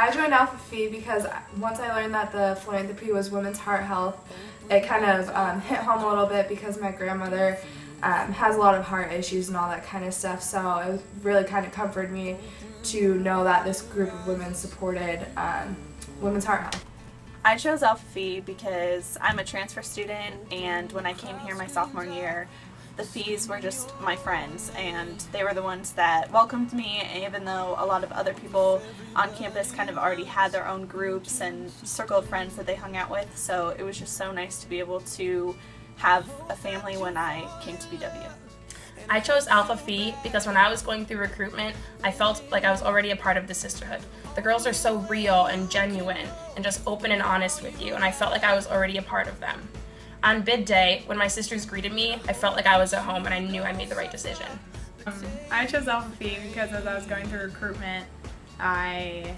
I joined Alpha Phi because once I learned that the philanthropy was women's heart health, it kind of hit home a little bit because my grandmother has a lot of heart issues and all that kind of stuff, so it really kind of comforted me to know that this group of women supported women's heart health. I chose Alpha Phi because I'm a transfer student, and when I came here my sophomore year, the Phis were just my friends, and they were the ones that welcomed me, even though a lot of other people on campus kind of already had their own groups and circle of friends that they hung out with, so it was just so nice to be able to have a family when I came to BW. I chose Alpha Phi because when I was going through recruitment, I felt like I was already a part of the sisterhood. The girls are so real and genuine and just open and honest with you, and I felt like I was already a part of them. On bid day, when my sisters greeted me, I felt like I was at home and I knew I made the right decision. I chose Alpha Phi because as I was going through recruitment, I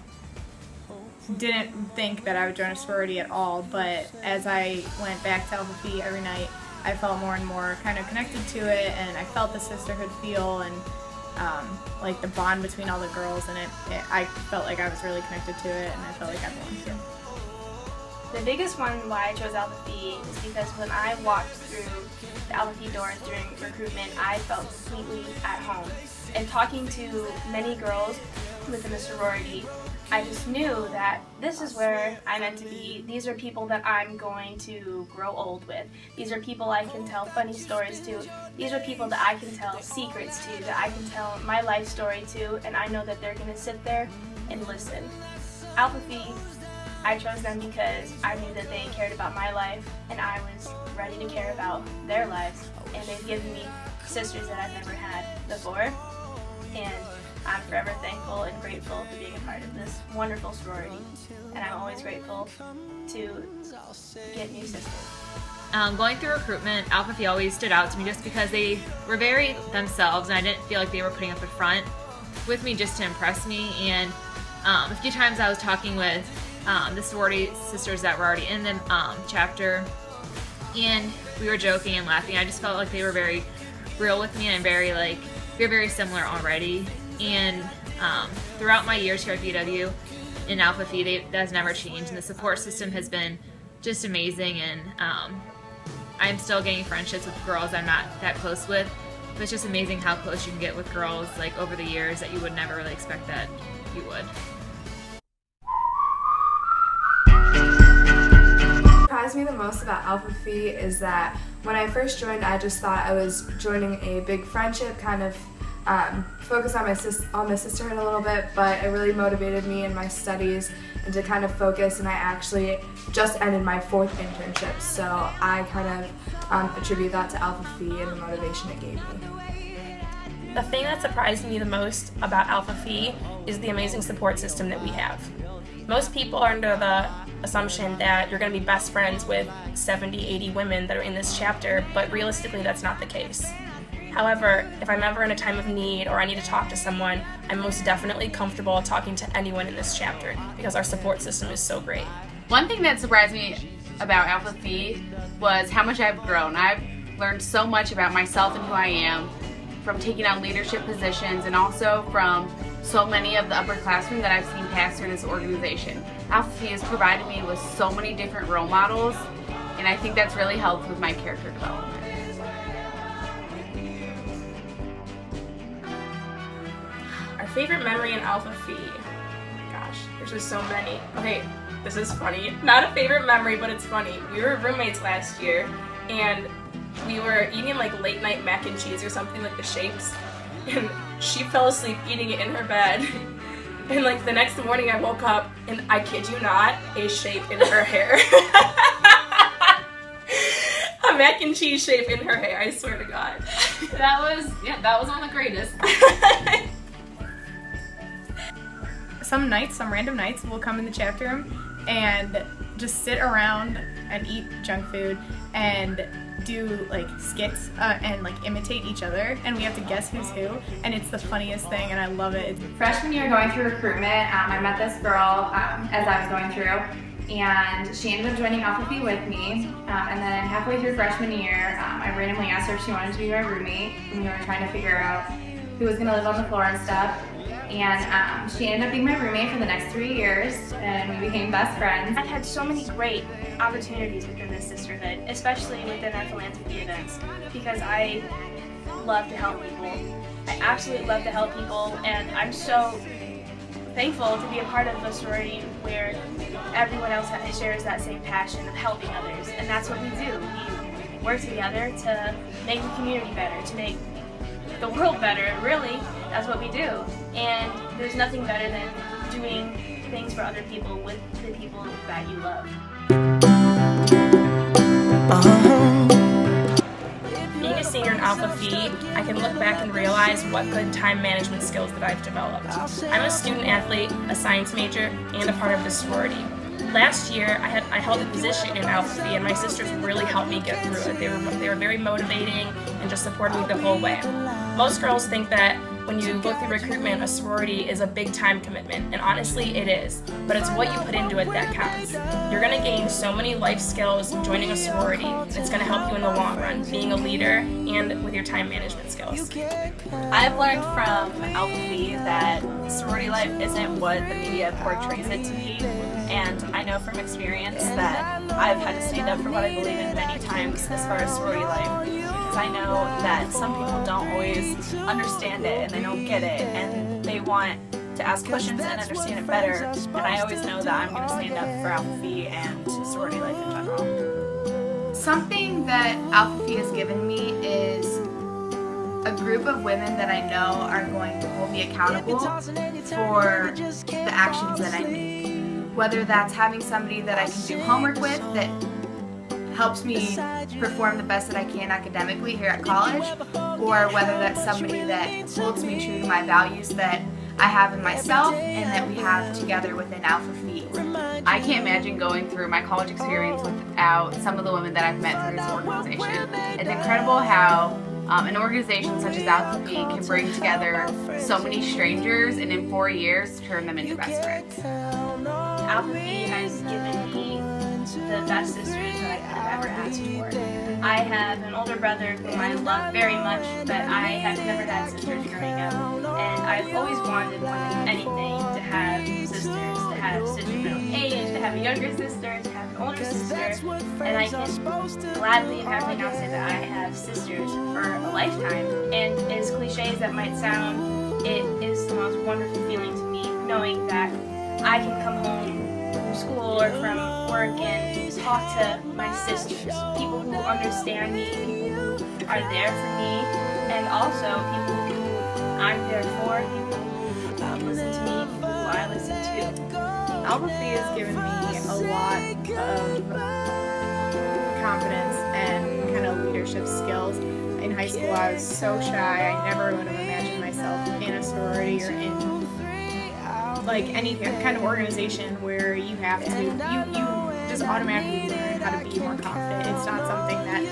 didn't think that I would join a sorority at all, but as I went back to Alpha Phi every night, I felt more and more kind of connected to it, and I felt the sisterhood feel and like the bond between all the girls, and I felt like I was really connected to it, and I felt like I belonged here. The biggest one why I chose Alpha Phi is because when I walked through the Alpha Phi doors during recruitment, I felt completely at home. And talking to many girls within the sorority, I just knew that this is where I'm meant to be. These are people that I'm going to grow old with. These are people I can tell funny stories to. These are people that I can tell secrets to, that I can tell my life story to, and I know that they're going to sit there and listen. Alpha Phi, I chose them because I knew that they cared about my life, and I was ready to care about their lives, and they've given me sisters that I've never had before, and I'm forever thankful and grateful for being a part of this wonderful sorority, and I'm always grateful to get new sisters. Going through recruitment, Alpha Phi always stood out to me just because they were very themselves, and I didn't feel like they were putting up a front with me just to impress me. And a few times I was talking with the sorority sisters that were already in the chapter, and we were joking and laughing. I just felt like they were very real with me, and we were very similar already. And throughout my years here at BW in Alpha Phi, that has never changed, and the support system has been just amazing. And I'm still getting friendships with girls I'm not that close with, but it's just amazing how close you can get with girls like over the years that you would never really expect that you would. What surprised me the most about Alpha Phi is that when I first joined, I just thought I was joining a big friendship, kind of focus on the sisterhood a little bit, but it really motivated me in my studies and to kind of focus, and I actually just ended my 4th internship, so I kind of attribute that to Alpha Phi and the motivation it gave me. The thing that surprised me the most about Alpha Phi is the amazing support system that we have. Most people are under the assumption that you're going to be best friends with 70, 80 women that are in this chapter, but realistically that's not the case. However, if I'm ever in a time of need or I need to talk to someone, I'm most definitely comfortable talking to anyone in this chapter because our support system is so great. One thing that surprised me about Alpha Phi was how much I've grown. I've learned so much about myself and who I am from taking on leadership positions, and also from so many of the upperclassmen that I've seen pass through this organization. Alpha Phi has provided me with so many different role models, and I think that's really helped with my character development. Our favorite memory in Alpha Phi, oh my gosh, there's just so many. Okay, this is funny. Not a favorite memory, but it's funny. We were roommates last year, and we were eating like late night mac and cheese or something, like the shapes, and she fell asleep eating it in her bed. And like the next morning I woke up and, I kid you not, a shape in her hair. A mac and cheese shape in her hair, I swear to God. That was one of the greatest. Some random nights, we'll come in the chapter room and just sit around and eat junk food and do like skits and like imitate each other, and we have to guess who's who, and it's the funniest thing, and I love it. Freshman year going through recruitment, I met this girl as I was going through, and she ended up joining Alpha Phi with me, and then halfway through freshman year, I randomly asked her if she wanted to be my roommate, and we were trying to figure out who was going to live on the floor and stuff. and she ended up being my roommate for the next 3 years, and we became best friends. I've had so many great opportunities within this sisterhood, especially within our philanthropy events, because I love to help people. I absolutely love to help people, and I'm so thankful to be a part of a sorority where everyone else shares that same passion of helping others, and that's what we do. We work together to make the community better, to make the world better. Really, that's what we do. And there's nothing better than doing things for other people with the people that you love. Being a senior in Alpha Phi, I can look back and realize what good time management skills that I've developed. I'm a student athlete, a science major, and a part of the sorority. Last year, I held a position in Alpha Phi, and my sisters really helped me get through it. They were very motivating and just supported me the whole way. Most girls think that when you go through recruitment, a sorority is a big time commitment, and honestly it is, but it's what you put into it that counts. You're going to gain so many life skills joining a sorority, and it's going to help you in the long run, being a leader and with your time management skills. I've learned from Alpha Phi that sorority life isn't what the media portrays it to be, and I know from experience that I've had to stand up for what I believe in many times as far as sorority life, because I know that some people don't always understand it and they don't get it, and they want to ask questions and understand it better, and I always know that I'm going to stand up for Alpha Phi and sorority life in general. Something that Alpha Phi has given me is a group of women that I know are going to hold me accountable for the actions that I make. Whether that's having somebody that I can do homework with that helps me perform the best that I can academically here at college, or whether that's somebody that holds me true to my values that I have in myself and that we have together within Alpha Phi. I can't imagine going through my college experience without some of the women that I've met through this organization. It's incredible how an organization such as Alpha Phi can bring together so many strangers and in 4 years turn them into best friends. Alpha Phi has given me the best sisters that I could have ever asked for. I have an older brother whom I love very much, but I have never had sisters growing up, and I've always wanted more than anything to have sisters my own age, to have a younger sister, to have an older sister, and I can gladly and happily now say that I have sisters for a lifetime. And as cliche as that might sound, it is the most wonderful feeling to me knowing that I can come home from school or from work and talk to my sisters, people who understand me, people who are there for me, and also people who I'm there for, people who listen to me, people who I listen to. Alpha Phi has given me a lot of confidence and kind of leadership skills. In high school I was so shy, I never would have imagined myself in a sorority or in like any kind of organization where you have to, you just automatically learn how to be more confident. It's not something that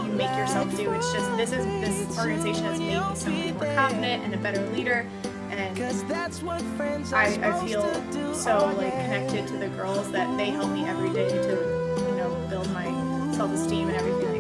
you make yourself do. It's just this organization has made me so much more confident and a better leader, and I feel so like connected to the girls that they help me every day to build my self-esteem and everything